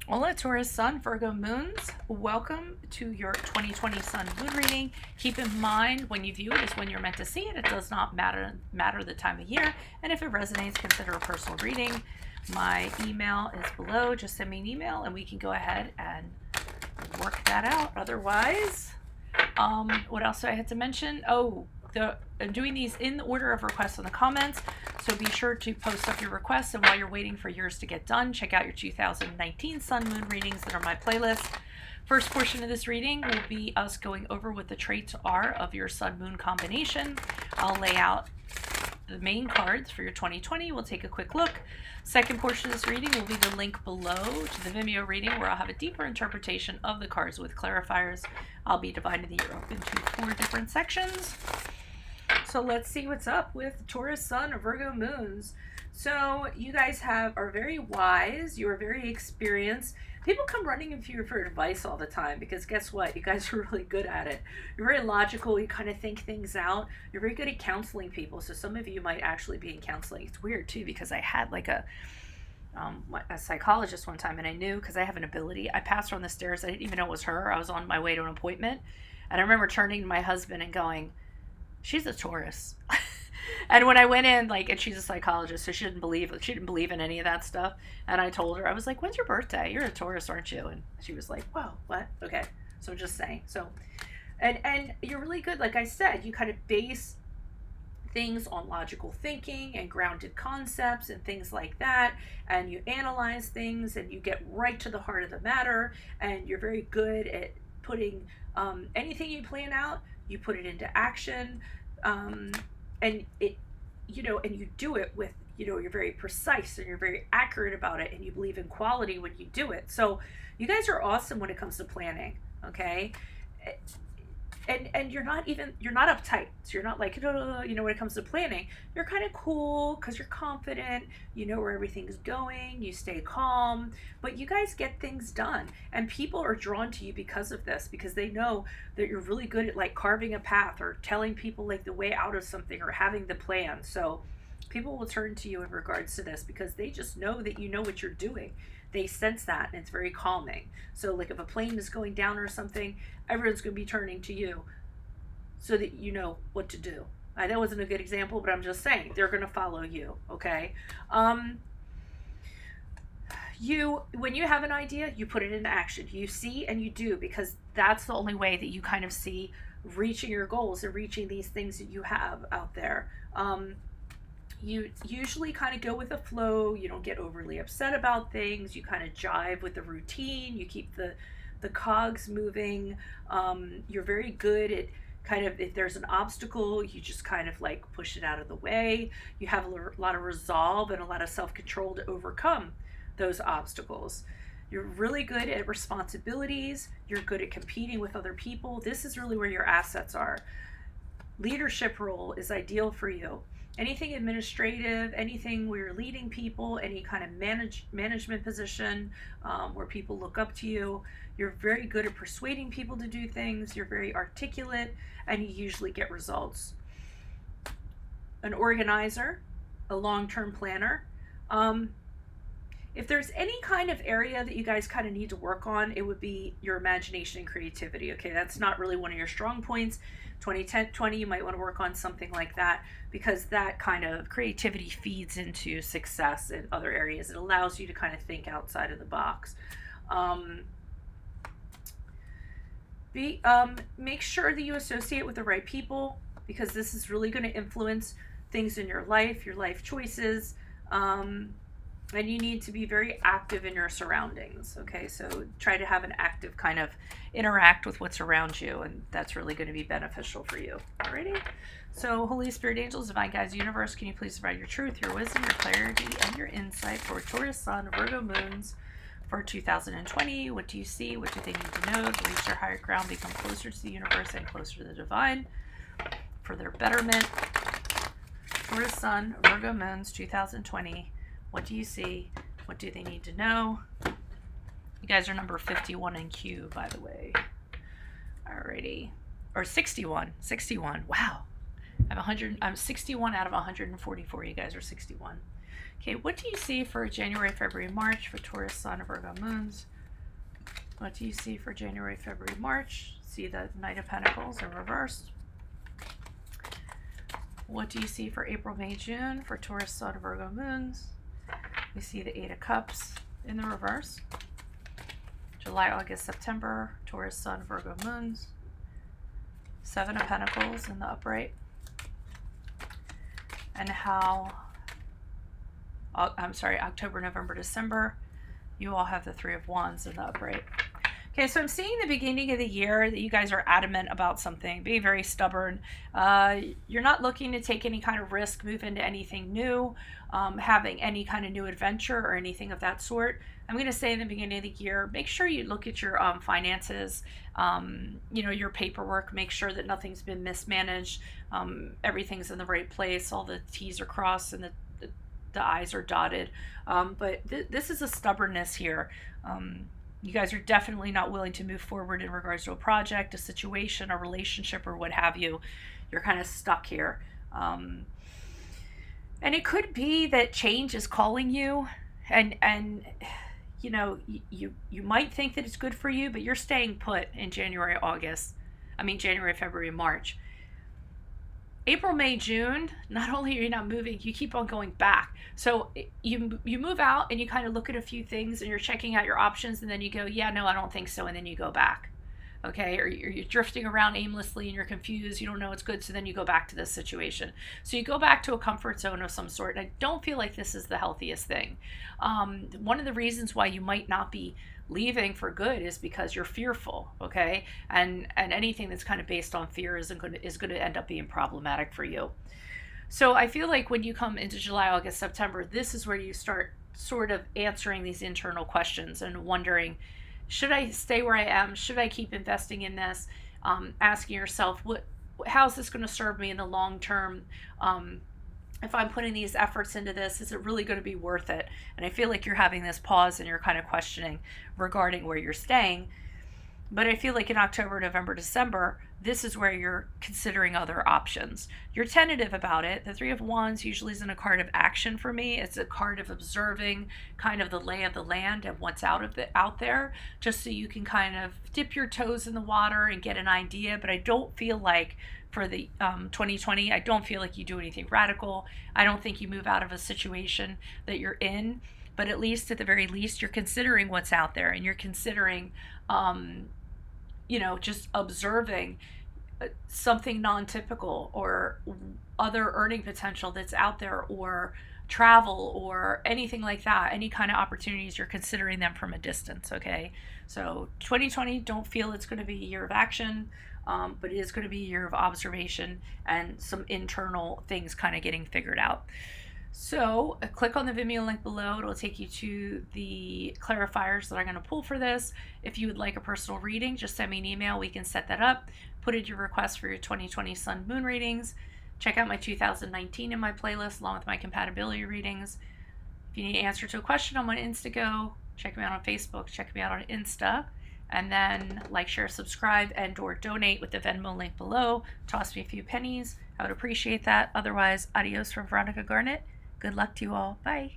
Hola, Taurus Sun, Virgo Moons. Welcome to your 2020 Sun Moon reading. Keep in mind when you view it is when you're meant to see it. It does not matter the time of year. And if it resonates, consider a personal reading. My email is below. Just send me an email and we can go ahead and work that out. Otherwise, what else do I have to mention? I'm doing these in the order of requests in the comments. So be sure to post up your requests. And while you're waiting for yours to get done, check out your 2019 Sun Moon readings that are my playlist. First portion of this reading will be us going over what the traits are of your Sun Moon combination. I'll lay out the main cards for your 2020. We'll take a quick look. Second portion of this reading will be the link below to the Vimeo reading where I'll have a deeper interpretation of the cards with clarifiers. I'll be dividing the year up into 4 different sections. So let's see what's up with Taurus Sun or Virgo Moons. So you guys are very wise. You are very experienced. People come running to you for advice all the time because guess what? You guys are really good at it. You're very logical. You kind of think things out. You're very good at counseling people. So some of you might actually be in counseling. It's weird too because I had like a psychologist one time and I knew because I have an ability. I passed her on the stairs. I didn't even know it was her. I was on my way to an appointment. And I remember turning to my husband and going, she's a Taurus. And when I went in, and she's a psychologist, so she didn't believe in any of that stuff. And I told her, I was like, when's your birthday? You're a Taurus, aren't you? And she was like, whoa, what? Okay. So I'm just saying. So, and you're really good. Like I said, you kind of base things on logical thinking and grounded concepts and things like that. And you analyze things and you get right to the heart of the matter. And you're very good at putting anything you plan out, you put it into action. And it, and you do it with, you're very precise and you're very accurate about it and you believe in quality when you do it. So you guys are awesome when it comes to planning. Okay. And you're not uptight. So you're not like, when it comes to planning, you're kind of cool because you're confident, you know where everything's going, you stay calm, but you guys get things done. And people are drawn to you because of this, because they know that you're really good at carving a path or telling people the way out of something or having the plan. So people will turn to you in regards to this because they just know that you know what you're doing. They sense that and it's very calming. So if a plane is going down or something, everyone's going to be turning to you so that you know what to do. That wasn't a good example, but I'm just saying they're going to follow you. Okay. When you have an idea, you put it into action. You see and you do, because that's the only way that you kind of see reaching your goals and reaching these things that you have out there. You usually kind of go with the flow. You don't get overly upset about things. You kind of jive with the routine. You keep the cogs moving. You're very good at kind of, if there's an obstacle, you just kind of push it out of the way. You have a lot of resolve and a lot of self-control to overcome those obstacles. You're really good at responsibilities. You're good at competing with other people. This is really where your assets are. Leadership role is ideal for you. Anything administrative, anything where you're leading people, any kind of management position where people look up to you. You're very good at persuading people to do things. You're very articulate and you usually get results. An organizer, a long-term planner. If there's any kind of area that you guys kind of need to work on, it would be your imagination and creativity. Okay, that's not really one of your strong points. 2020, you might want to work on something like that because that kind of creativity feeds into success in other areas. It allows you to kind of think outside of the box. Make sure that you associate with the right people because this is really going to influence things in your life choices. And you need to be very active in your surroundings. Okay, so try to have an active kind of interact with what's around you, and that's really going to be beneficial for you. Alrighty. So, Holy Spirit, angels, divine guides, universe, can you please provide your truth, your wisdom, your clarity, and your insight for Taurus Sun, Virgo Moons for 2020? What do you see? What do they need to know to reach their higher ground, become closer to the universe and closer to the divine for their betterment? Taurus Sun, Virgo Moons 2020. What do you see? What do they need to know? You guys are number 51 in Q, by the way. Alrighty. Or 61. 61. Wow. I'm 61 out of 144. You guys are 61. Okay, what do you see for January, February, March for Taurus, Sun, Virgo moons? What do you see for January, February, March? See the Knight of Pentacles in reverse. What do you see for April, May, June for Taurus, Sun, Virgo moons? We see the Eight of Cups in the reverse. July, August, September, Taurus, Sun, Virgo moons. Seven of Pentacles in the upright. And how, October, November, December, you all have the Three of Wands in the upright. Okay, so I'm seeing the beginning of the year that you guys are adamant about something, being very stubborn. You're not looking to take any kind of risk, move into anything new, having any kind of new adventure or anything of that sort. I'm going to say in the beginning of the year, make sure you look at your finances, your paperwork, make sure that nothing's been mismanaged, everything's in the right place, all the T's are crossed and the I's are dotted. But this is a stubbornness here. You guys are definitely not willing to move forward in regards to a project, a situation, a relationship, or what have you. You're kind of stuck here. And it could be that change is calling you, and you might think that it's good for you, but you're staying put in January, February, March. April, May, June, not only are you not moving, you keep on going back. So you move out and you kind of look at a few things and you're checking out your options, and then you go, yeah, no, I don't think so, and then you go back. Okay, or you're drifting around aimlessly and you're confused, you don't know what's good, so then you go back to this situation. So you go back to a comfort zone of some sort, and I don't feel like this is the healthiest thing. One of the reasons why you might not be leaving for good is because you're fearful, okay? And anything that's kind of based on fear is going to end up being problematic for you. So I feel like when you come into July, August, September, this is where you start sort of answering these internal questions and wondering, should I stay where I am? Should I keep investing in this? Asking yourself, how's this going to serve me in the long term? If I'm putting these efforts into this, is it really going to be worth it? And I feel like you're having this pause and you're kind of questioning regarding where you're staying. But I feel like in October, November, December, this is where you're considering other options. You're tentative about it. The Three of Wands usually isn't a card of action for me. It's a card of observing kind of the lay of the land and what's out there, just so you can kind of dip your toes in the water and get an idea. But I don't feel like for the 2020, I don't feel like you do anything radical. I don't think you move out of a situation that you're in. But at least, at the very least, you're considering what's out there, and you're considering, just observing something non-typical or other earning potential that's out there, or travel or anything like that. Any kind of opportunities, you're considering them from a distance, okay? So 2020, don't feel it's going to be a year of action, but it is going to be a year of observation and some internal things kind of getting figured out. So click on the Vimeo link below. It'll take you to the clarifiers that I'm going to pull for this. If you would like a personal reading, just send me an email. We can set that up. Put in your request for your 2020 Sun Moon readings. Check out my 2019 in my playlist along with my compatibility readings. If you need an answer to a question, I'm on Instago. Check me out on Facebook. Check me out on Insta. And then like, share, subscribe, and or donate with the Venmo link below. Toss me a few pennies. I would appreciate that. Otherwise, adios from Veronica Garnett. Good luck to you all. Bye.